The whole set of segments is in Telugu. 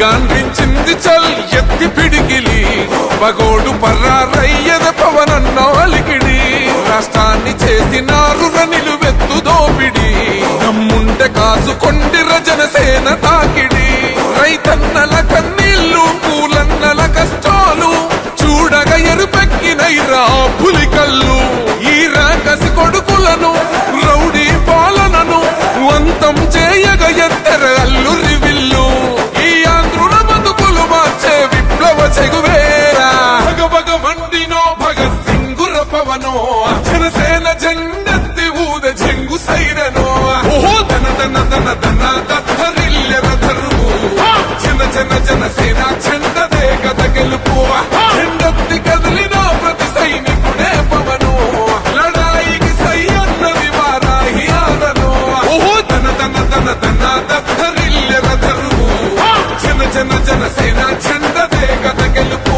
గాంధించింది చల్ ఎత్తి పిడికిలి పగోడు పర్రారయ్యద పవనన్న అలికిడి రాష్ట్రాన్ని చేసినారు నిలువెత్తు దోపిడి దమ్ముంటే కాసుకొండిర జనసేన తాకిడి రైతన్నల కన్నీళ్లు కూలన్నల కష్టాలు చూడగా ఎరుపెక్కినైరా పులికల్లు ఈ రాకసి కొడుకులను రౌడీ పాలనను అంతం చేయగ ఎత్తర అల్లురి విల్లు ఈ ఆంధ్రుల బతుకులు మార్చే విప్లవ చెగువేరా భగభగ మండినో భగత్ సింగుర పవనో జనసేన జెండెత్తి ఊద జంగు సైరనో ఓహో దన దన దన దన దత్తరిల్లెర ధరువు జన జన జనసేన చెండదే గద గెలుపు చెండెత్తి కదిలిన ప్రతి సైనికుడే పవను లడాయికి సై అన్నది వారాహి ఆదనో ఓహో దన దన దన దన దత్తరిల్లెర ధరువు జన జన జనసేన చెండదే గద గెలుపు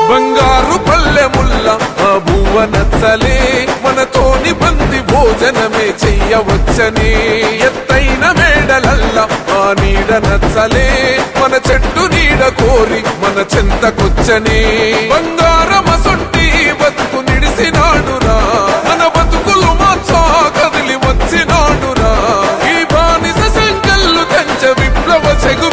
బంగారు పల్లెముల్ల ఆ భువ నచ్చలే మనతోని బంది భోజనమే చెయ్యవచ్చని ఎత్తైన మేడలల్ల ఆ నీడ నచ్చలే మన చెట్టు నీడ కోరి మన చెంతకొచ్చని బంగారమసొంటి బతుకు నిడిసినాడురా మన బతుకులు మార్చా కదిలి వచ్చినాడురా ఈ బానిస సంకల్లు కంచె విప్లవ చెగు